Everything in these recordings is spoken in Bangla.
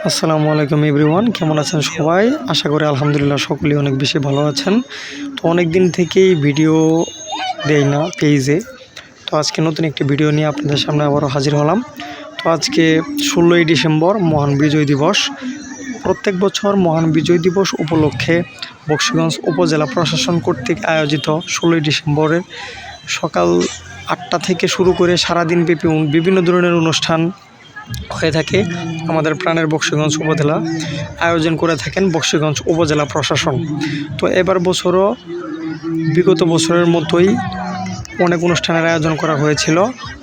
আসসালামু আলাইকুম এভরিওয়ান, কেমন আছেন সবাই? আশা করি আলহামদুলিল্লাহ সকলেই অনেক বেশি ভালো আছেন। তো অনেক দিন থেকেই ভিডিও দেই না পেজে, তো আজকে নতুন একটি ভিডিও নিয়ে আপনাদের সামনে আবারও হাজির হলাম। তো আজকে 16ই ডিসেম্বর মহান বিজয় দিবস। প্রত্যেক বছর মহান বিজয় দিবস উপলক্ষে বকশীগঞ্জ উপজেলা প্রশাসন কর্তৃক আয়োজিত 16ই ডিসেম্বরের সকাল 8টা থেকে শুরু করে সারাদিন ব্যাপী বিভিন্ন ধরনের অনুষ্ঠান হয়ে থাকে। আমাদের প্রাণের বকশীগঞ্জ উপজেলা আয়োজন করে থাকেন বকশীগঞ্জ উপজেলা প্রশাসন। তো এবার বছরও বিগত বছরের মতোই অনেক অনুষ্ঠানের আয়োজন করা হয়েছিল।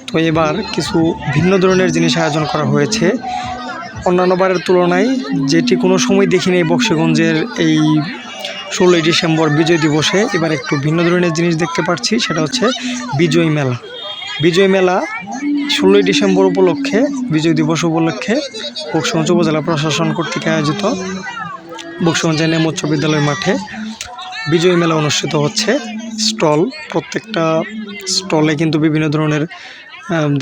তো এবার কিছু ভিন্ন ধরনের জিনিস আয়োজন করা হয়েছে অন্যান্য বারের তুলনায়, যেটি কোনো সময় দেখিনি বকশীগঞ্জের এই 16ই ডিসেম্বর বিজয় দিবসে। এবার একটু ভিন্ন ধরনের জিনিস দেখতে পাচ্ছি, সেটা হচ্ছে বিজয় মেলা। বিজয় মেলা 16ই ডিসেম্বর উপলক্ষে, বিজয় দিবস উপলক্ষে বকশীগঞ্জ উপজেলা প্রশাসন কর্তৃক আয়োজিত বকশীগঞ্জ এনএম উচ্চ বিদ্যালয় মাঠে বিজয় মেলা অনুষ্ঠিত হচ্ছে। স্টল, প্রত্যেকটা স্টলে কিন্তু বিভিন্ন ধরনের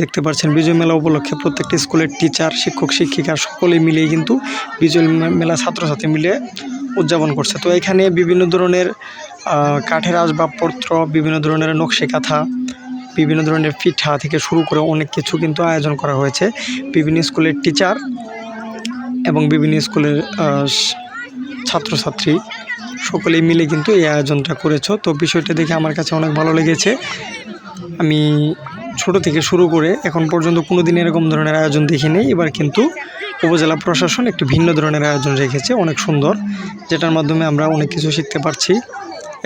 দেখতে পাচ্ছেন। বিজয় মেলা উপলক্ষে প্রত্যেকটা স্কুলের টিচার, শিক্ষক শিক্ষিকা সকলেই মিলিয়ে কিন্তু বিজয় মেলা ছাত্রছাত্রী মিলে উদযাপন করছে। তো এখানে বিভিন্ন ধরনের কাঠের আসবাবপত্র, বিভিন্ন ধরনের নকশি কাঁথা, বিভিন্ন ধরনের পিঠা থেকে শুরু করে অনেক কিছু কিন্তু আয়োজন করা হয়েছে। বিভিন্ন স্কুলের টিচার এবং বিভিন্ন স্কুলের ছাত্রছাত্রী সকলেই মিলে কিন্তু এই আয়োজনটা করেছ। তো বিষয়টা দেখে আমার কাছে অনেক ভালো লেগেছে। আমি ছোট থেকে শুরু করে এখন পর্যন্ত কোনো দিন এরকম ধরনের আয়োজন দেখিনি। এবার কিন্তু উপজেলা প্রশাসন একটি ভিন্ন ধরনের আয়োজন রেখেছে, অনেক সুন্দর, যেটার মাধ্যমে আমরা অনেক কিছু শিখতে পারছি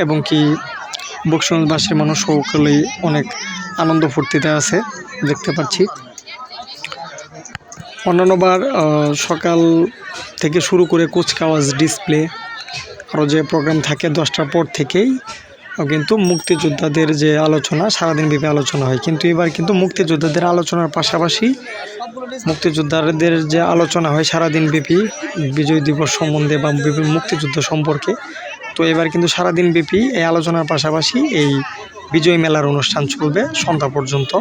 এবং কি বকশীগঞ্জবাসীর মানুষ সকলেই অনেক আনন্দ ফুর্তিতে আছে দেখতে পাচ্ছি। অন্যান্যবার সকাল থেকে শুরু করে কুচকাওয়াজ, ডিসপ্লে, আরও যে প্রোগ্রাম থাকে 10টার পর থেকেই কিন্তু মুক্তিযোদ্ধাদের যে আলোচনা, সারাদিন ব্যাপী আলোচনা হয়। কিন্তু এবার কিন্তু মুক্তিযোদ্ধাদের আলোচনার পাশাপাশি মুক্তিযোদ্ধাদের যে আলোচনা হয় সারাদিন ব্যাপী বিজয় দিবস সম্বন্ধে বা বিভিন্ন মুক্তিযুদ্ধ সম্পর্কে, তো এবার কিন্তু সারাদিন ব্যাপী এই আলোচনার পাশাপাশি এই বিজয় মেলার অনুষ্ঠান চলবে সন্ধ্যা পর্যন্ত।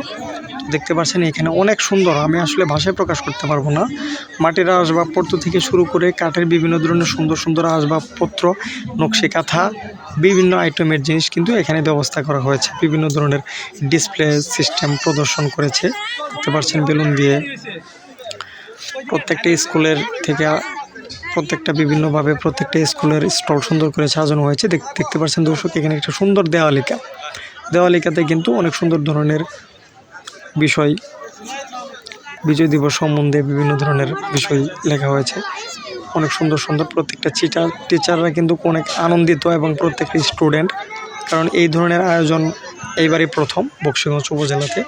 দেখতে পাচ্ছেন এখানে অনেক সুন্দর, আমি আসলে ভাষায় প্রকাশ করতে পারবো না। মাটির আসবাবপত্র থেকে শুরু করে কাঠের বিভিন্ন ধরনের সুন্দর সুন্দর আসবাবপত্র, নকশি কাঁথা, বিভিন্ন আইটেমের জিনিস কিন্তু এখানে ব্যবস্থা করা হয়েছে। বিভিন্ন ধরনের ডিসপ্লে সিস্টেম প্রদর্শন করেছে, দেখতে পাচ্ছেন বেলুন দিয়ে। প্রত্যেকটা স্কুলের থেকে প্রত্যেকটা বিভিন্নভাবে প্রত্যেকটা স্কুলের স্টল সুন্দর করে সাজানো হয়েছে। দেখতে পাচ্ছেন দর্শক, এখানে একটা সুন্দর দেওয়ালিকাতে কিন্তু অনেক সুন্দর ধরনের বিষয়, বিজয় দিবস সম্বন্ধে বিভিন্ন ধরনের বিষয় লেখা হয়েছে। অনেক সুন্দর সুন্দর প্রত্যেকটা টিচাররা কিন্তু অনেক আনন্দিত এবং প্রত্যেকটা স্টুডেন্ট, কারণ এই ধরনের আয়োজন এইবারই প্রথম বকশীগঞ্জ উপজেলাতে।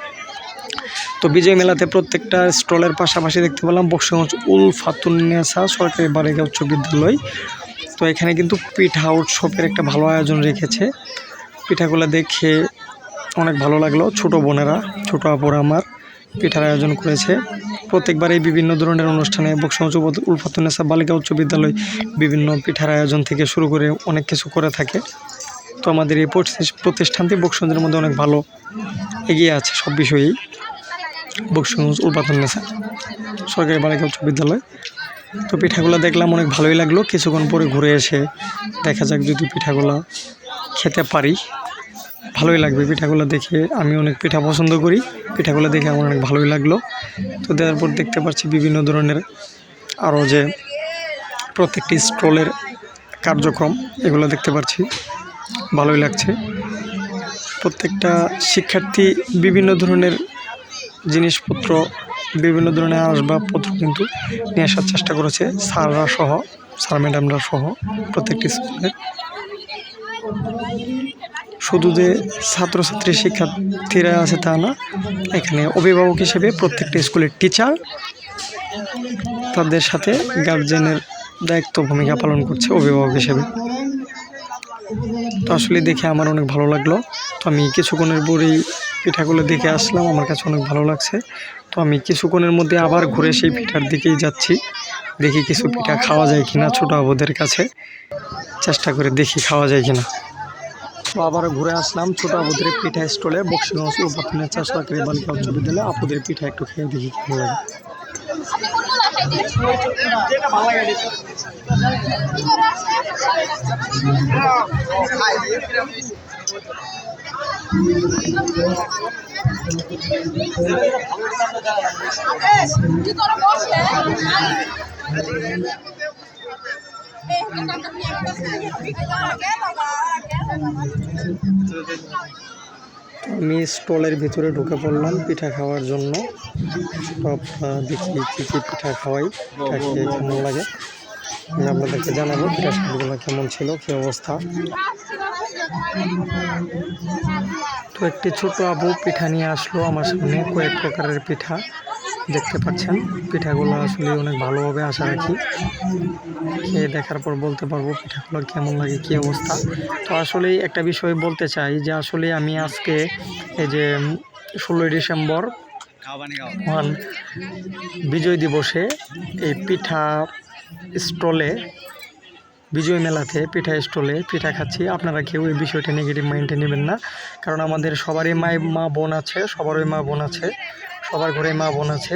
তো বিজয় মেলাতে প্রত্যেকটা স্টলের পাশাপাশি দেখতে পেলাম বকশীগঞ্জ উল ফাতুন্নেসা সরকারি বালিকা উচ্চ বিদ্যালয়। তো এখানে কিন্তু পিঠা উৎসবের একটা ভালো আয়োজন রেখেছে। পিঠাগুলো দেখে অনেক ভালো লাগলো। ছোট বোনেরা, ছোট আপুরা আমার পিঠার আয়োজন করেছে। প্রত্যেকবারই বিভিন্ন ধরনের অনুষ্ঠানে বকশীগঞ্জ উল ফাতুন্নেসা বালিকা উচ্চ বিদ্যালয় বিভিন্ন পিঠার আয়োজন থেকে শুরু করে অনেক কিছু করে থাকে। তো আমাদের এই প্রতিষ্ঠানটি বকশীগঞ্জের মধ্যে অনেক ভালো এগিয়ে আছে সব বিষয়েই। বকশীগঞ্জ উল ফাতুন্নেসা সরকারি বালিকা উচ্চ বিদ্যালয়। তো পিঠাগুলো দেখলাম, অনেক ভালোই লাগলো। কিছুক্ষণ পরে ঘুরে এসে দেখা যাক যদি পিঠাগুলো খেতে পারি, ভালোই লাগবে। পিঠাগুলো দেখে আমি অনেক পিঠা পছন্দ করি, পিঠাগুলো দেখে আমার অনেক ভালোই লাগলো। তো দেওয়ার পর দেখতে পাচ্ছি বিভিন্ন ধরনের আরও যে প্রত্যেকটি স্টলের কার্যক্রম, এগুলো দেখতে পাচ্ছি, ভালোই লাগছে। প্রত্যেকটা শিক্ষার্থী বিভিন্ন ধরনের জিনিসপত্র, বিভিন্ন ধরনের আসবাবপত্র কিন্তু নিয়ে আসার চেষ্টা করেছে, স্যাররা সহ, স্যার ম্যাডামরা সহ প্রত্যেকটি স্কুলের। শুধু যে ছাত্রছাত্রী শিক্ষার্থীরা আছে তা না, এখানে অভিভাবক হিসেবে প্রত্যেকটা স্কুলের টিচার, তাদের সাথে গার্জেনের দায়িত্ব ভূমিকা পালন করছে অভিভাবক হিসেবে। তো আসলে দেখে আমার অনেক ভালো লাগলো। তো আমি কিছুক্ষণের পরেই পিঠাগুলো দেখে আসলাম, আমার কাছে অনেক ভালো লাগছে। তো আমি কিছুক্ষণের মধ্যে আবার ঘুরে সেই পিঠার দিকেই যাচ্ছি, দেখি কিছু পিঠা খাওয়া যায় কিনা ছোটো আবুদের কাছে, চেষ্টা করে দেখি খাওয়া যায় কিনা। তো আবার ঘুরে আসলাম ছোটো আবুদের পিঠা স্টলে, বক্সিগঞ্জ উপাত্তনের 4 সরকারি বালিকা উচ্চ বিদ্যালয়ে। আপুদের পিঠা একটু খেয়ে দেখি কেমন লাগে। আমি স্টলের ভিতরে ঢুকে পড়লাম পিঠা খাওয়ার জন্য। দেখি কী কী পিঠা খাওয়াই, পিঠা খেয়ে কেমন লাগে আমি আপনাদেরকে জানাবো পিঠা স্বাদগুলো কেমন ছিল, কী অবস্থা। তো একটি ছোট আপু পিঠা নিয়ে আসলো আমার সামনে, কয়েক প্রকারের পিঠা দেখতে পাচ্ছেন। পিঠাগুলো আসলে অনেক ভালো হবে আশা রাখি, খেয়ে দেখার পর বলতে পারবো পিঠাগুলো কেমন লাগে, কী অবস্থা। তো আসলে একটা বিষয় বলতে চাই যে আসলে আমি আজকে এই যে 16ই ডিসেম্বর মহান বিজয় দিবসে এই পিঠা স্টলে, বিজয় মেলাতে পিঠা স্টলে পিঠা খাচ্ছি। আপনারা কেউ এই বিষয়টা নেগেটিভ মাইন্ডে নেবেন না, কারণ আমাদের সবারই মা বোন আছে, সবারই মা বোন আছে, সবার ঘরে মা বোন আছে।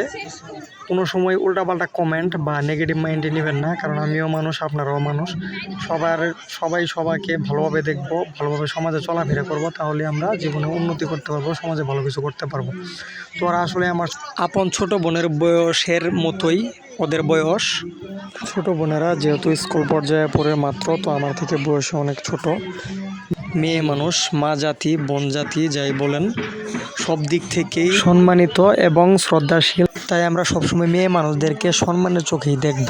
কোনো সময় উল্টাপাল্টা কমেন্ট বা নেগেটিভ মাইন্ডে নেবেন না, কারণ আমিও মানুষ, আপনারাও মানুষ। সবাই সবাইকে ভালোভাবে দেখব, ভালোভাবে সমাজে চলাফেরা করব, তাহলে আমরা জীবনে উন্নতি করতে পারবো, সমাজে ভালো কিছু করতে পারবো। তো ওরা আসলে আমার আপন ছোট বোনের বয়সের মতোই, ওদের বয়স। ছোট বোনেরা যেহেতু স্কুল পর্যায়ে পড়ে মাত্র, তো আমার থেকে বয়সে অনেক ছোট। মেয়ে মানুষ, মা জাতি, বোন জাতি যাই বলেন, সব দিক থেকেই সম্মানিত এবং শ্রদ্ধাশীল। তাই আমরা সবসময় মেয়ে মানুষদেরকে সম্মানের চোখেই দেখব।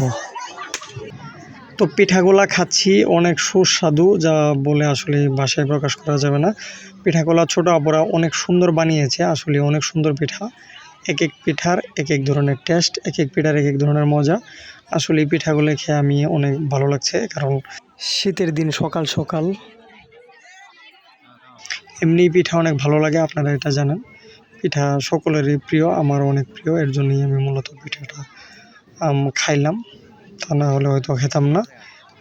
তো পিঠাগুলা খাচ্ছি, অনেক সুস্বাদু, যা বলে আসলে ভাষায় প্রকাশ করা যাবে না। পিঠাগুলা ছোটো আপুরা অনেক সুন্দর বানিয়েছে, আসলে অনেক সুন্দর পিঠা। এক এক পিঠার এক এক ধরনের টেস্ট, এক এক পিঠার এক এক ধরনের মজা। আসলে এই পিঠাগুলো খেয়ে আমি অনেক ভালো লাগছে, কারণ শীতের দিন সকাল সকাল এমনি পিঠা অনেক ভালো লাগে, আপনারা এটা জানেন। পিঠা সকলেরই প্রিয়, আমারও অনেক প্রিয়, এর জন্যই আমি মূলত পিঠাটা খাইলাম। তা না হলে হয়তো খেতাম না,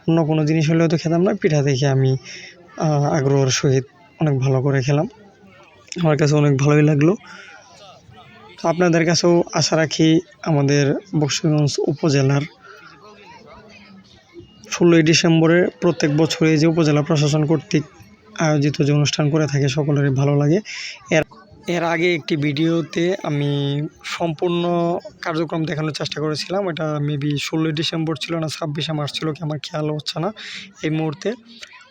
অন্য কোনো জিনিস হলে হয়তো খেতাম না। পিঠা দেখে আমি আগ্রহের সহিত অনেক ভালো করে খেলাম, আমার কাছে অনেক ভালোই লাগলো। আপনাদের কাছেও আশা রাখি আমাদের বক্সিগঞ্জ উপজেলার 16ই ডিসেম্বরে প্রত্যেক বছরই যে উপজেলা প্রশাসন কর্তৃক আয়োজিত যে অনুষ্ঠান করে থাকে সকলেরই ভালো লাগে। এর আগে একটি ভিডিওতে আমি সম্পূর্ণ কার্যক্রম দেখানোর চেষ্টা করেছিলাম, এটা মেবি 16ই ডিসেম্বর ছিল না 26শে মার্চ ছিল, কি আমার খেয়াল হচ্ছে না এই মুহূর্তে।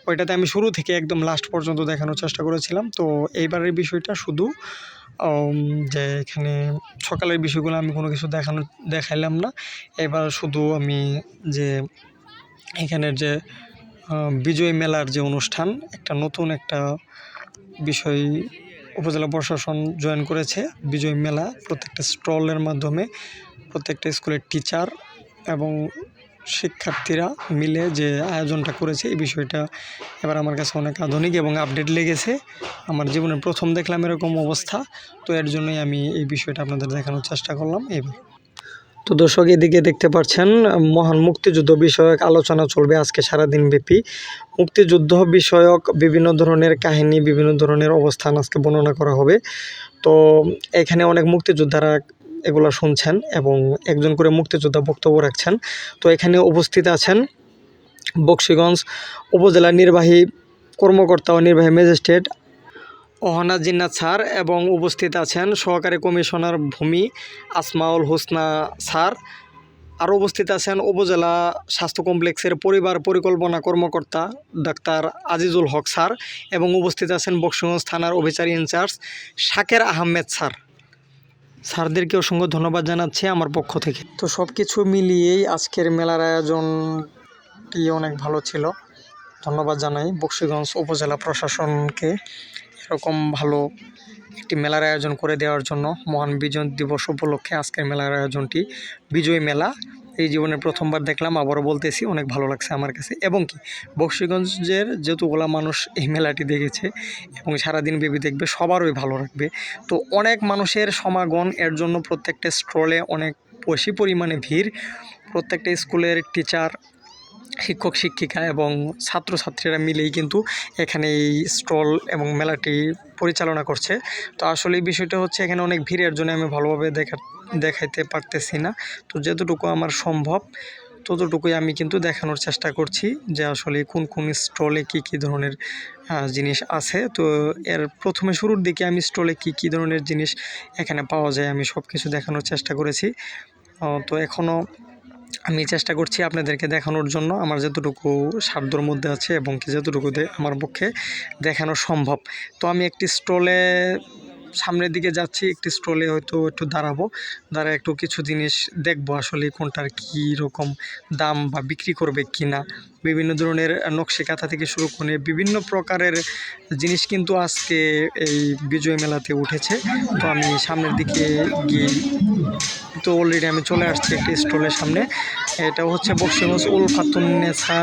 ওইটাতে আমি শুরু থেকে একদম লাস্ট পর্যন্ত দেখানোর চেষ্টা করেছিলাম। তো এইবারের বিষয়টা শুধু যে এখানে সকালের বিষয়গুলো আমি কোনো কিছু দেখাইলাম না। এবার শুধু আমি যে এখানের যে বিজয় মেলার যে অনুষ্ঠান, একটা নতুন একটা বিষয় উপজেলা প্রশাসন জয়েন করেছে, বিজয় মেলা। প্রত্যেকটা স্টলের মাধ্যমে প্রত্যেকটা স্কুলের টিচার এবং শিক্ষার্থীরা মিলে যে আয়োজনটা করেছে, এই বিষয়টা এবার আমার কাছে অনেক আধুনিক এবং আপডেট লেগেছে। আমার জীবনের প্রথম দেখলাম এরকম অবস্থা, তো এর জন্যই আমি এই বিষয়টা আপনাদের দেখানোর চেষ্টা করলাম এবার। তো দর্শক, এদিকে দেখতে পাচ্ছেন মহান মুক্তিযুদ্ধ বিষয়ক আলোচনা চলবে আজকে সারাদিন ব্যাপী। মুক্তিযুদ্ধ বিষয়ক বিভিন্ন ধরনের কাহিনী, বিভিন্ন ধরনের অবস্থান আজকে বর্ণনা করা হবে। তো এখানে অনেক মুক্তিযোদ্ধারা এগুলো শুনছেন এবং একজন করে মুক্তিযোদ্ধা বক্তব্য রাখছেন। তো এখানে উপস্থিত আছেন বক্সিগঞ্জ উপজেলা নির্বাহী কর্মকর্তা ও নির্বাহী ম্যাজিস্ট্রেট অহনা জিন্নাত স্যার, এবং উপস্থিত আছেন সহকারী কমিশনার ভূমি আসমাউল হোসনা স্যার। আরও উপস্থিত আছেন উপজেলা স্বাস্থ্য কমপ্লেক্সের পরিবার পরিকল্পনা কর্মকর্তা ডাক্তার আজিজুল হক স্যার, এবং উপস্থিত আছেন বক্সিগঞ্জ থানার অফিসার ইনচার্জ শাকের আহমেদ স্যার। স্যারদেরকে অসংখ্য ধন্যবাদ জানাচ্ছি আমার পক্ষ থেকে। তো সব কিছু মিলিয়েই আজকের মেলার আয়োজনটি অনেক ভালো ছিল। ধন্যবাদ জানাই বক্সিগঞ্জ উপজেলা প্রশাসনকে এরকম ভালো একটি মেলার আয়োজন করে দেওয়ার জন্য। মহান বিজয় দিবস উপলক্ষে আজকের মেলার আয়োজনটি বিজয় মেলা এই জীবনে প্রথমবার দেখলাম, আবারও বলতেছি অনেক ভালো লাগছে আমার কাছে। এবং কি বকশীগঞ্জের যতগুলা মানুষ এই মেলাটি দেখেছে এবং সারাদিন ব্যাপী দেখবে সবারই ভালো লাগবে। তো অনেক মানুষের সমাগম, এর জন্য প্রত্যেকটা স্টলে অনেক বেশি পরিমাণে ভিড়। প্রত্যেকটা স্কুলের টিচার, শিক্ষক শিক্ষিকা এবং ছাত্রছাত্রীরা মিলেই কিন্তু এখানে এই স্টল এবং মেলাটি পরিচালনা করছে। তো আসলে এই বিষয়টা হচ্ছে এখানে অনেক ভিড়ের জন্য আমি ভালোভাবে দেখাইতে পারতেছি না। তো যতটুকু আমার সম্ভব ততটুকুই আমি কিন্তু দেখানোর চেষ্টা করছি যে আসলে কোন কোন স্টলে কী ধরনের জিনিস আছে। তো এর প্রথমে শুরুর দিকে আমি স্টলে কী ধরনের জিনিস এখানে পাওয়া যায় আমি সব কিছু দেখানোর চেষ্টা করেছি। তো এখনও আমি চেষ্টা করছি আপনাদেরকে দেখানোর জন্য আমার যতটুকু সাধ্যর মধ্যে আছে এবং কি যতটুকু আমার পক্ষে দেখানো সম্ভব। তো আমি একটি স্টলে সামনের দিকে যাচ্ছি, একটি স্টলে হয়তো একটু দাঁড়ায় একটু কিছু জিনিস দেখবো আসলে কোনটার কী রকম দাম বা বিক্রি করবে কি না। বিভিন্ন ধরনের নকশি কাঁথা থেকে শুরু করে বিভিন্ন প্রকারের জিনিস কিন্তু আজকে এই বিজয় মেলাতে উঠেছে। তো আমি সামনের দিকে গিয়ে তো অলরেডি আমি চলে আসছি একটি স্টলের সামনে। এটা হচ্ছে বকশীগঞ্জ উলফাতুন্নেছা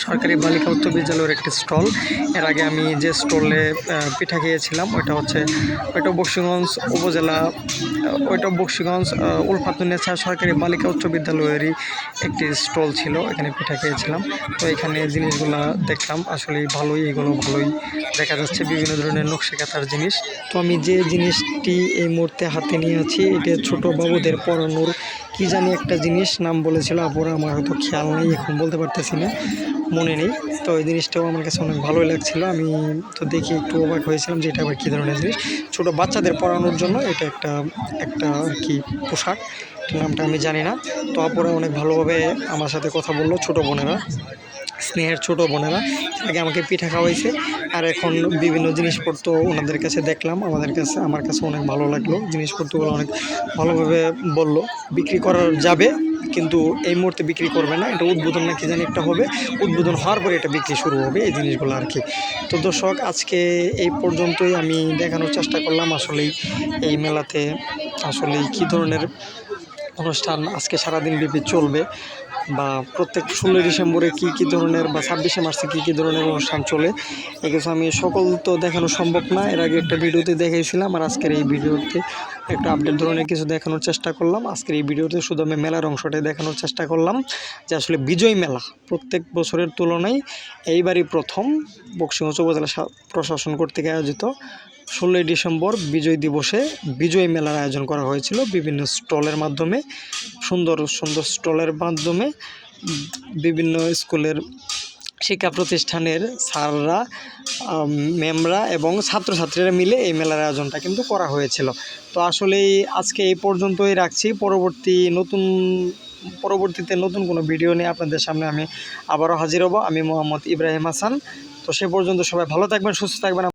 সরকারি বালিকা উচ্চ বিদ্যালয়ের একটি স্টল। এর আগে আমি যে স্টলে পিঠা খেয়েছিলাম ওইটা বকশীগঞ্জ উপজেলা, ওইটা বকশীগঞ্জ উলফাতুন্নেছা সরকারি বালিকা উচ্চ বিদ্যালয়েরই একটি স্টল ছিল, এখানে পিঠা খেয়েছিলাম। তো এখানে জিনিসগুলা দেখলাম আসলে এগুলো ভালোই দেখা যাচ্ছে, বিভিন্ন ধরনের নকশি কাঁথার জিনিস। তো আমি যে জিনিসটি এই মুহূর্তে হাতে নিয়ে আছি এটা ছোট বাবুদের পরানোর কি জানি একটা জিনিস নাম বলেছিল আপুরা, আমার হয়তো খেয়াল নেই, এখন বলতে পারতেছি না, মনে নেই। তো এই জিনিসটাও আমার কাছে অনেক ভালোই লাগছিলো। আমি তো দেখি একটু অবাক হয়েছিলাম যে এটা আবার কী ধরনের জিনিস। ছোটো বাচ্চাদের পড়ানোর জন্য এটা একটা আর কি পোশাক, নামটা আমি জানি না। তো আপুরা অনেক ভালোভাবে আমার সাথে কথা বললো, ছোটো বোনেরা, স্নেহের ছোটো বোনেরা আগে আমাকে পিঠা খাওয়াইছে। আর এখন বিভিন্ন জিনিসপত্র ওনাদের কাছে দেখলাম, আমার কাছে অনেক ভালো লাগলো। জিনিসপত্রগুলো অনেক ভালোভাবে বললো বিক্রি করা যাবে, কিন্তু এই মুহূর্তে বিক্রি করবে না, এটা উদ্বোধন না কি জানি একটা হবে, উদ্বোধন হওয়ার পরে এটা বিক্রি শুরু হবে এই জিনিসগুলো আর কি। তো দর্শক, আজকে এই পর্যন্তই আমি দেখানোর চেষ্টা করলাম আসলেই এই মেলাতে আসলেই কী ধরনের অনুষ্ঠান আজকে সারাদিন ব্যাপী চলবে, বা প্রত্যেক 16 ডিসেম্বরে কী ধরনের বা 26শে মার্চে কী ধরনের অনুষ্ঠান চলে, এগুলো আমি সকল তো দেখানো সম্ভব না। এর আগে একটা ভিডিওতে দেখিয়েছিলাম, আর আজকের এই ভিডিওতে একটা আপডেট ধরনের কিছু দেখানোর চেষ্টা করলাম। আজকের এই ভিডিওতে শুধু আমি মেলার অংশটাই দেখানোর চেষ্টা করলাম যে আসলে বিজয় মেলা প্রত্যেক বছরের তুলনায় এইবারই প্রথম বকশীগঞ্জ উপজেলা প্রশাসন কর্তৃক আয়োজিত 16 ডিসেম্বর বিজয় দিবসে বিজয় মেলার আয়োজন করা হয়েছিল বিভিন্ন স্টলের মাধ্যমে, সুন্দর সুন্দর স্টলের মাধ্যমে বিভিন্ন স্কুলের শিক্ষা প্রতিষ্ঠানের স্যাররা, ম্যামরা এবং ছাত্রছাত্রীরা মিলে এই মেলার আয়োজনটা কিন্তু করা হয়েছিল। তো আসলেই আজকে এই পর্যন্তই রাখছি। পরবর্তীতে নতুন কোনো ভিডিও নিয়ে আপনাদের সামনে আমি আবারও হাজির হব। আমি মোহাম্মদ ইব্রাহিম হাসান। তো সে পর্যন্ত সবাই ভালো থাকবেন, সুস্থ থাকবেন।